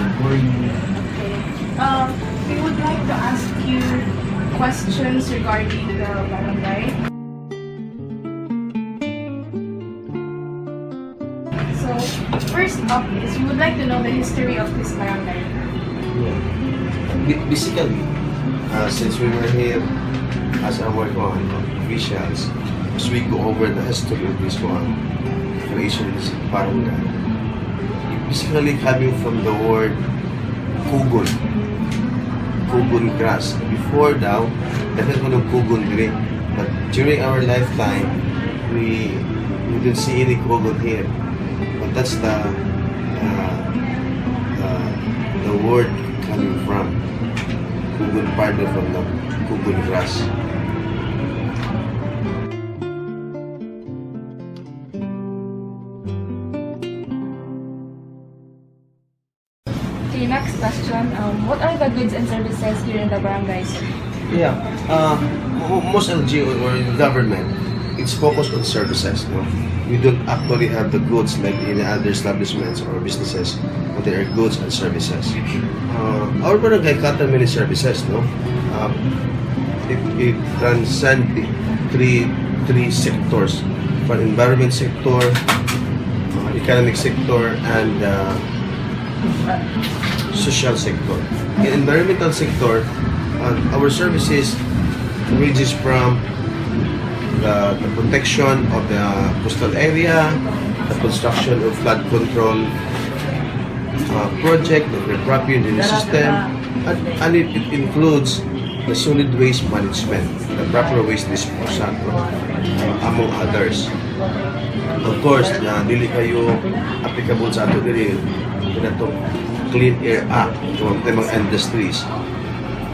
Okay. We would like to ask you questions regarding the barangay. So, first up is we would like to know the history of this barangay. Yeah. Basically, since we were here as our officials, as we go over the history of this creation of this barangay, basically coming from the word Cogon. Cogon grass. Before daw, dahil ko ng Cogon dire. But during our lifetime, we didn't see any Cogon here. But that's the word coming from Cogon Pardo, from the Cogon grass. Okay, next question. What are the goods and services here in the barangay, sir? Yeah, most LGO or government, it's focused on services. No? We don't actually have the goods like in other establishments or businesses, but there are goods and services. Our barangay got many services. No, it transcends three sectors: for environment sector, economic sector, and social sector. In environmental sector, our services ranges from the protection of the coastal area, the construction of flood control project, the repropriation in the system, and it includes the solid waste management, the proper waste disposal, among others. Of course, dili kayo applicable sa ato diri itong Clean Air Act from mga industries.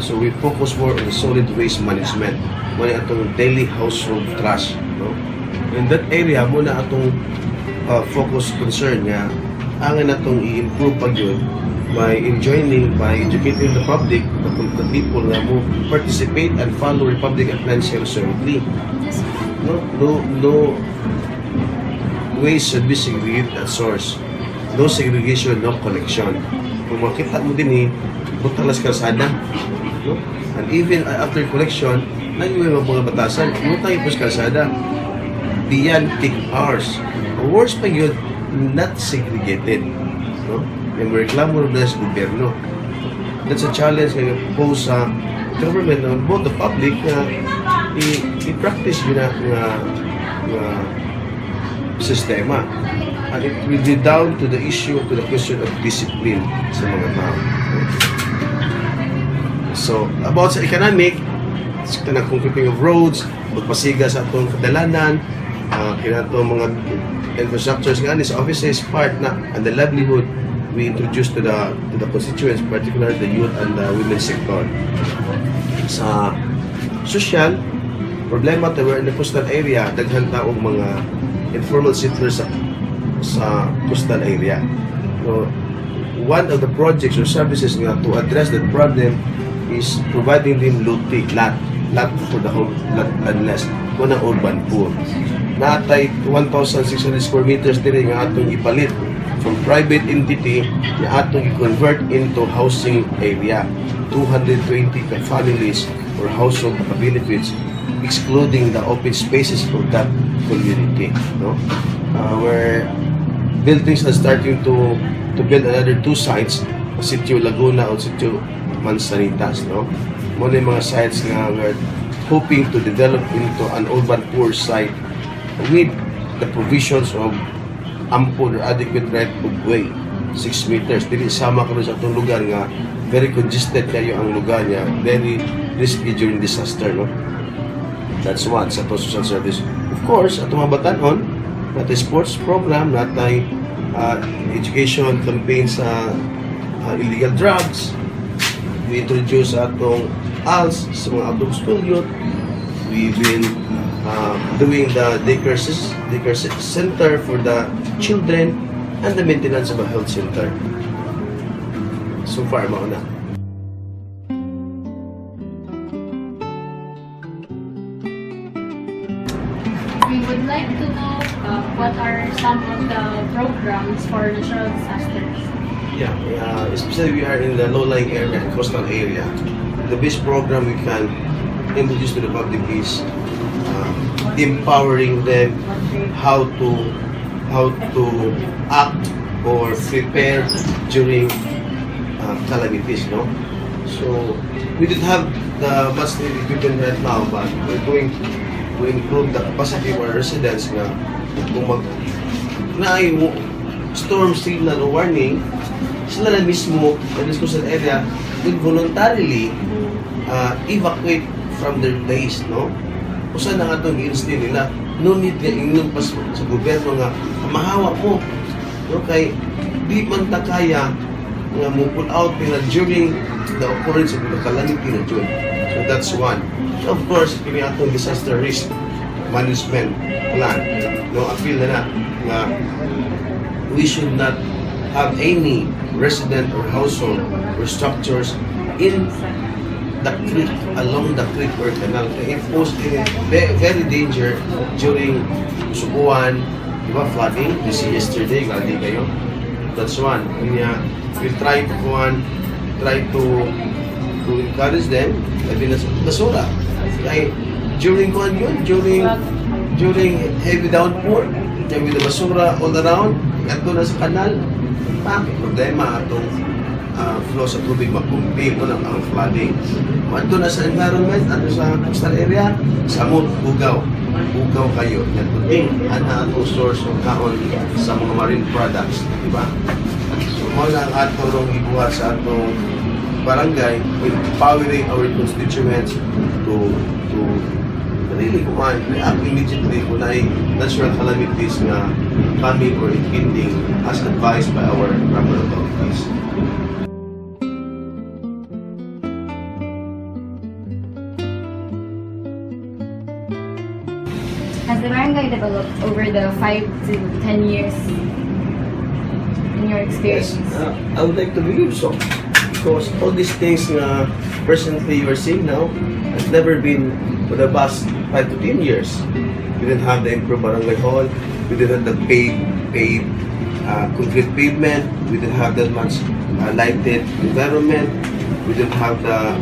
So we focus more on the solid waste management. Muna atong daily household trash. No? In that area, muna atong focus concern niya, angin atong i-improve pag yun by educating the public, the people na mo participate and follow Republic and Plan Service. No waste should be segregated at source. No segregation, no collection. Kung makita mo din butalas kalsada. No? And even after collection, nagawin mo mga batasan, no tayo po sa kalsada. Diyan, take hours. Or worse pa yun, not segregated. No? Yung reklamo na sa gobyerno. That's a challenge na pose sa government, both the public, i-practice yun na sistema. And it will be down to the issue, to the question of discipline sa mga tao. So, about sa economic, kanang concreting of roads, magpasiga sa atong kadalanan, kinatong mga infrastructures nga sa offices, part na, and the livelihood we introduce to the constituents, particularly the youth and the women's sector. Sa social, problema tayo in the coastal area, daghan taong mga informal settlers sa coastal area. So, one of the projects or services nga to address that problem is providing them lot for the whole landless kung ang urban poor. Natay 1,600 square meters din nga atong ipalit from private entity na atong i-convert into housing area. 220 families or household benefits, excluding the open spaces for that community. No? Where buildings are starting to build another 2 sites, Sitio Laguna o Sitio Mansanitas. No? Muna yung mga sites nga we're hoping to develop into an urban poor site with the provisions of ample or adequate right of way, 6 meters. Dili sama ko sa itong lugar nga very congested kayo ang lugar niya, very risky during disaster. No? That's one sa to social service. Of course, atong mga batanon, natay sports program, natay education campaign sa illegal drugs. We introduce atong ALS sa mga out-of-school youth. We've been doing the daycare center for the children and the maintenance of a health center. So far, mauna. We would like to know what are some of the programs for natural disasters. Yeah, especially we are in the low-lying area, coastal area. The best program we can introduce to the public is empowering them how to act or prepare during calamities, no? So we don't have the much equipment right now, but we're going to improve the capacity of our residents na kung na yung storm signal or warning, sila na mismo na discussion area will voluntarily evacuate from their place, no? Kung saan na nga itong i-instill nila, no need na inyong pas sa gobyerno nga mahawa mo, no? Kay di man ta kaya nga mo pull out nila during the occurrence of the calamity na June. So that's one. So of course, kini atong disaster risk management plan, no? Appeal na nga we should not have any resident or household or structures in the creek, along the creek or canal. It poses very danger during subuan, di ba, flooding. This yesterday, gali kayo. That's one. We try to encourage them. Labi na sa basura. Kaya during heavy downpour, with the basura all around, ato na sa kanal, bakit problema atong flow sa tubig mapumpi ko na ang flooding. Ato na sa environment, ato sa coastal area, samot, bugaw kayo. Yan tubig, atong source of kaon sa mga marine products, di ba? So, mo lang atong ibuhat sa atong barangay, empowering our constituents to really react immediately kung na natural calamities na coming or impending as advised by our proper authorities. Has the barangay developed over the 5 to 10 years in your experience? Yes, I would like to believe so. Because all these things na presently you are seeing now has never been for the past 5 to 10 years. We didn't have the improved barangay hall. We didn't have the paved concrete pavement. We didn't have that much lighted environment. We didn't have the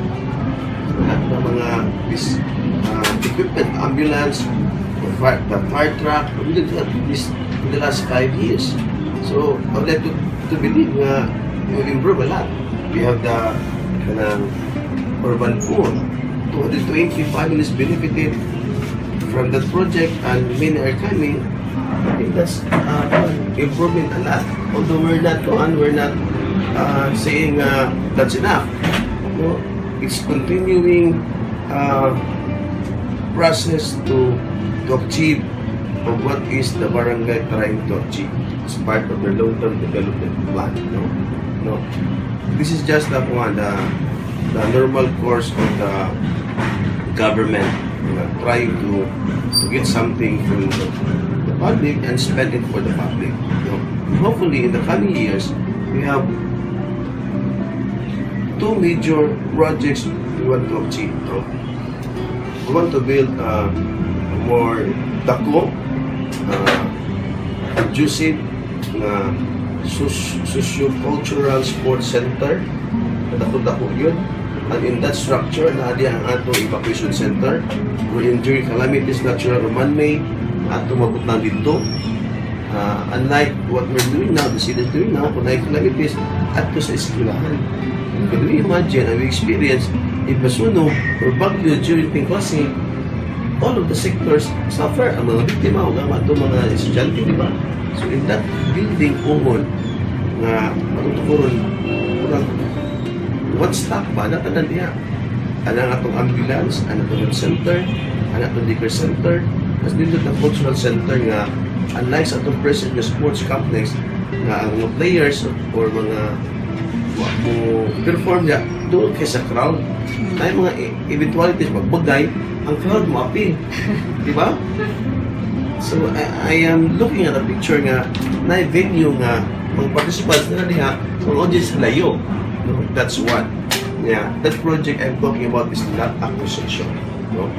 this equipment, ambulance, the fire truck. We didn't have this in the last 5 years. So I would like to believe we've improved a lot. We have the urban pool. 220 families benefited from that project and many are coming. I think that's improvement a lot. Although we're not saying that's enough. No, it's continuing process to achieve of what is the barangay trying to achieve as part of the long-term development plan. No. This is just the normal course of the government trying to get something from the public and spend it for the public. Hopefully, in the coming years, we have 2 major projects we want to achieve. We want to build a more dako, conducive, socio-cultural sports center. Dako yun. And in that structure, naadi ang atong evacuation center wherein during calamities, natural or man-made, atong mabot na dito. Unlike what we're doing now, the city is doing now, kung calamities, ato sa eskwelahan. Can we imagine and we experience if masunog or bagyo during klase, all of the sectors suffer. Ang mga biktima o mga estudyante, di ba? So in that building, umon, nga matutukuron, one stop ba? Natanan niya. Anang atong ambulance, anang atong health center, anang atong daycare center, as din ang cultural center nga unlike sa atong present nga sports complex nga ang mga players or mga mo perform niya doon kay sa crowd. Na mga eventualities magbagay, ang crowd mo appeal. Di ba? So I am looking at a picture nga na venue nga mga participants na niya ang audience layo. No, that's what. Yeah, that project I'm talking about is not acquisition. No,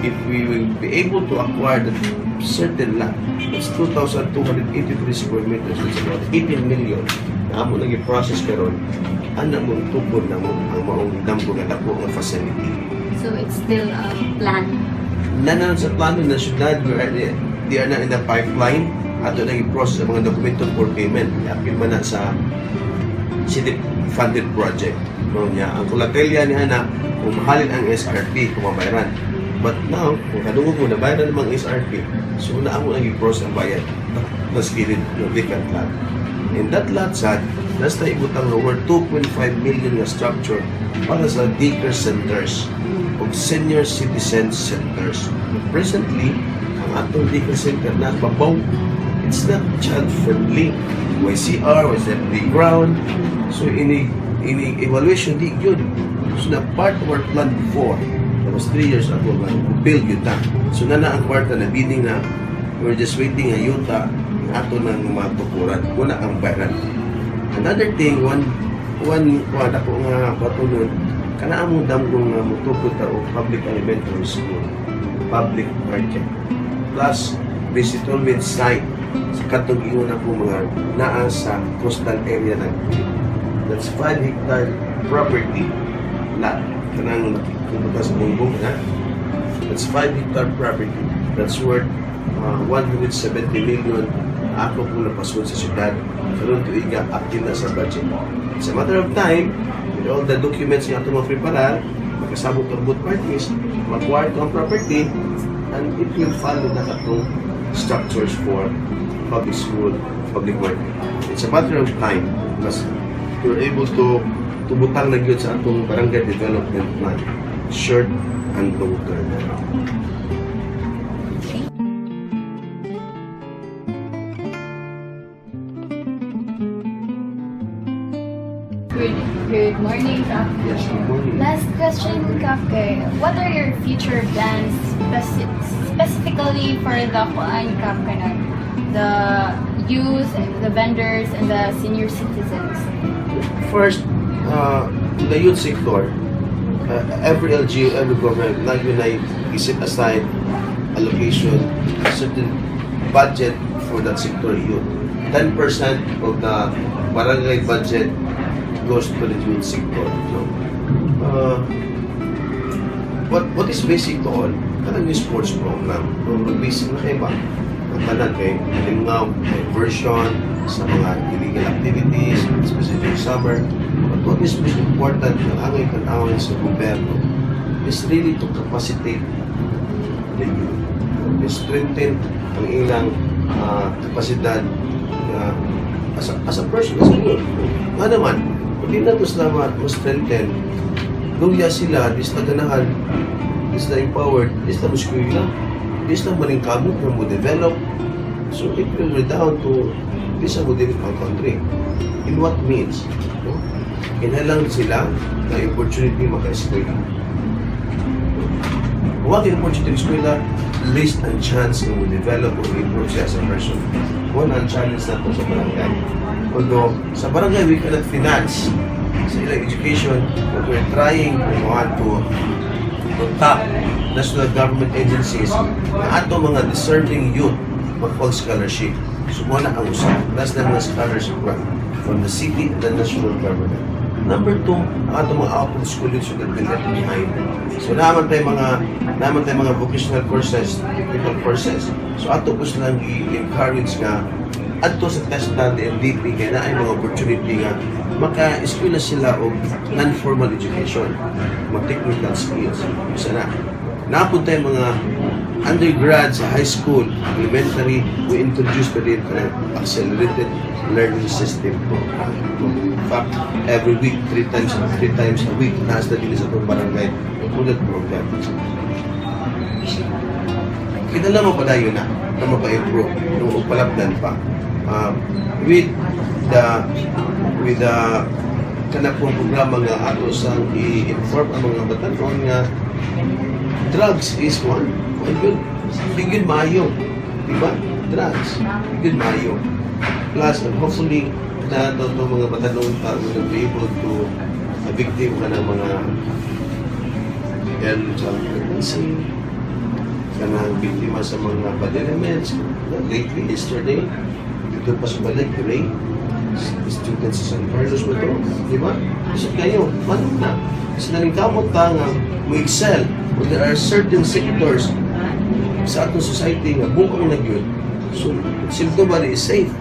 if we will be able to acquire that certain land, it's 2,283 square meters. That's about 18 million. amo naging process karon ana mong tupod na mo ang maong damgo nga dako nga facility. So it's still a plan. Nanan sa plano na syudad, they are na in the pipeline. Ato naging process ang mga dokumento for payment. Yapin man na sa city funded project. No, niya ang kulatelya ni ana kung mahalin ang SRP kung mabayaran. But now, kung kadungog mo na bayaran namang SRP, so na amo naging process ang bayad. Mas kilid ng vacant lot. In that lot sad, nasta ibutang over 2.5 million na structure para sa daycare centers o senior citizen centers. Presently, ang atong daycare center na babaw, it's not child-friendly. May CR, may playground. So, ini evaluation di yun. So, na part of our plan before, that was 3 years ago, build yun na. So, na ang kwarta na bidding na, we're just waiting a yuta ato ng mga tukuran. Wala ang bayaran. Another thing, one kuwada ko nga patulon, kana among damgong nga mutupod ta o public elementary school, public market, plus visitor with site sa katong ingon ako mga naa sa coastal area na. That's 5 hectare property lot. Kanang pupunta sa bumbong na. That's 5 hectare property. That's worth 170 million. Ako po napasod sa syudad. Karoon tuiga, active na sa budget. It's a matter of time, with all the documents nga ito mapreparar, magkasabot ang both parties, mag-acquire ang property, and it will follow na itong structures for public school, public work. It's a matter of time, because you're able to butang na yun sa itong barangay development plan, short and long term. Good morning, Kap. Yes, good morning. Last question, Kafke. What are your future plans specifically for the Kuan Kafke na? The youth, the vendors, and the senior citizens? First, the youth sector, every LGU, every government, isip aside allocation, a certain budget for that sector youth. 10% of the barangay budget goes to the youth sector. So, what is basic to all? Kanang yung sports program. Basic na kayo ba? Ang tanan kay Lingaw, version sa mga illegal activities, especially in summer. But what is most important ng angay tanawin sa gobyerno is really to capacitate the youth. Strengthen ang ilang kapasidad as a person, as a youth. Nga naman, hindi na mas naman, mas strengthen, luya sila, dis na ganahan, dis na empowered, dis na muskuila, dis na malingkamot na mo develop. So it will redound to this a mo develop country. In what means? No? Inhalang sila na opportunity maka-eskwela. Huwag yung opportunity eskwela, least ang chance na mo develop o improve siya as a person. One ang challenge na ito sa barangay. Although, sa barangay, we cannot finance sa ilang education, but we're trying to tap national government agencies na ato mga deserving youth mag-hold scholarship. So, muna ang usap. Plus na mga scholarship from the city and the national government. Number 2, ang ato mga out-of school youth should have been left behind. So, naman tayo mga vocational courses, technical courses. So, ato po silang i-encourage nga adto sa test natin NDP kaya na ay mga opportunity nga maka-eskwela sila o non-formal education, mga technical skills. Isa na. Napun tayo mga undergrad sa high school, elementary, we introduce pa rin accelerated learning system po. In fact, every week, 3 times a week, nasa din sa itong barangay, included program. Kinala mo pa na yun na mapa-improve, nung upalapdan pa. With the kanapong programa nga ato sang i-inform ang mga batanon nga drugs is one good bigyan maayo, diba? Drugs bigyan maayo, plus and hopefully na ito mga batanon will be able to victim ka ng mga early child pregnancy, kanang biktima sa mga bad elements. Lately, yesterday, dito pa sa balik, rain, students sa San Carlos mo to, di ba? Kasi kayo, manok na. Kasi naling kamot ta nga, mo excel. But there are certain sectors sa atong society nga bukang na yun. So, symptomally is safe.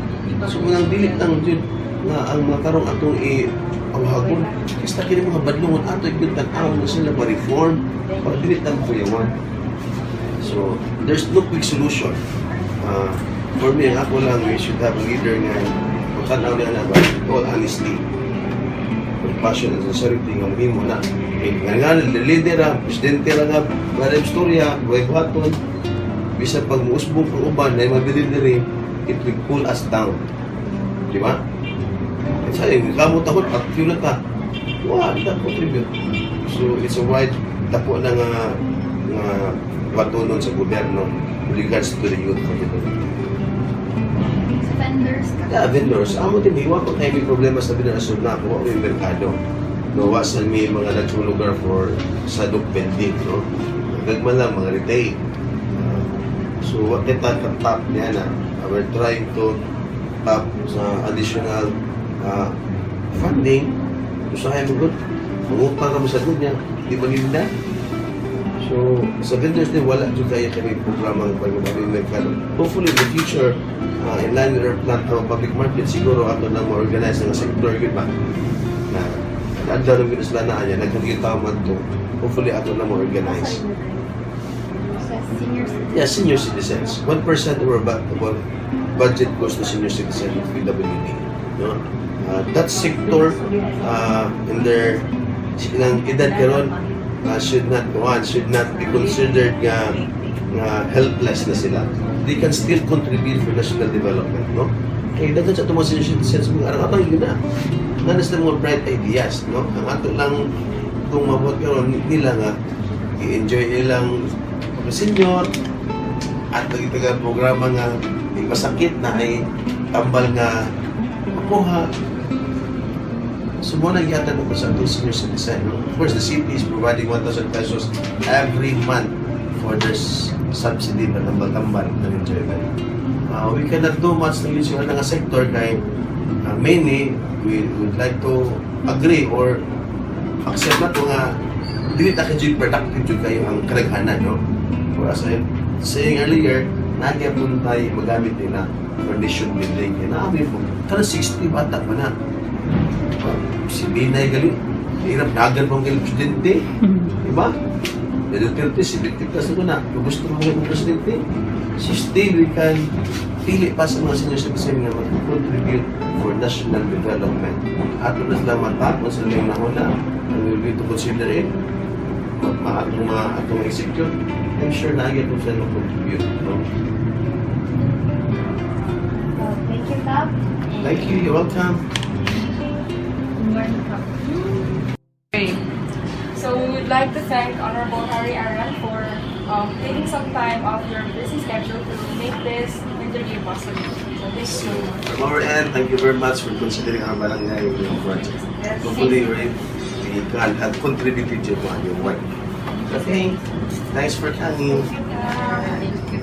So, unang dilit lang yun nga ang mga karong atong i-awagon. Kasi takin mga badlungon ato, ikot tanaw na sila ma-reform, para dilit lang kuyawan. So, there's no quick solution. For me, ako lang, we should have a leader nga magtanaw niya na ba, all honesty, compassion and sincerity nga mahimo na. Nga leader presidente lang nga, maraming storya, buhay baton, bisa pag muusbong ang uban na yung mabilidiri, it will pull us down. Di ba? At sa'yo, kamot ako, active na ka. Wala, not contribute. So, it's a wide tapo na nga batunon sa gobyerno with regards to the youth. Vendors. Yeah, vendors. Amo din, iwa ko tayo may problema sa binarasod na ako, may merkado. No, wasan may mga nagsong lugar for sadok vending, no? Gagman lang, mga retail. So, what they tap niya na, we're trying to tap sa additional funding. Gusto kayo mag-good. Mangupang kami sa good niya. Di ba nila? So, sa vendors din, wala dyan kaya kami programang pag-mabing merkado. Hopefully, in the future, in line with our plan of public market, siguro ato na ma-organize ng sector yun ba? Na nagdaan ng binaslanaan niya, nagkakita man to. Hopefully, ato na ma-organize. Senior citizens. Yeah, senior citizens. 1% of our budget goes to senior citizens with PWD. No? That sector, in their silang edad karon, should not be considered helpless na sila. They can still contribute for national development, no? Kaya daghan sa itong mga senior citizens, mga arang-atang yun na. Nanas na mga bright ideas, no? Ang ato lang itong mabot karon nila nga, i-enjoy nilang senior at nagitaga programa nga masakit na ay tambal nga makuha. So, muna yata na sa itong senior citizen. No? Of course, the city is providing 1,000 pesos every month for their subsidy na tambal-tambal ng enjoyment. We cannot do much na yun siya ng sector kay mainly, we would like to agree or accept na ito nga dili ta kayo productive dyan kayo ang karaghanan, no? As I saying earlier, nagyapon tayo magamit din na condition building. Naami po, kada 60 bata pa na. Si Binay galing, hirap nagan pang galing presidente. Diba? Duterte, si Victipas na kung gusto mo ng presidente, so still we can pili pa sa mga senior citizen nga mag-contribute for national development. Ato na sila matapon sa lang nahula, and we'll be to consider it. Atong execute, I'm sure na agad kung sila mag-contribute. No? Thank you, Kap. Thank you, you're welcome. Good morning, Kap. Okay. So we would like to thank Honorable Harry Aran for taking some time off your busy schedule to make this interview possible. So thank you so much. From our end, thank you very much for considering our barangay project. Yes. Hopefully, we can have contributed to your work. Okay, thanks for coming. Thank you.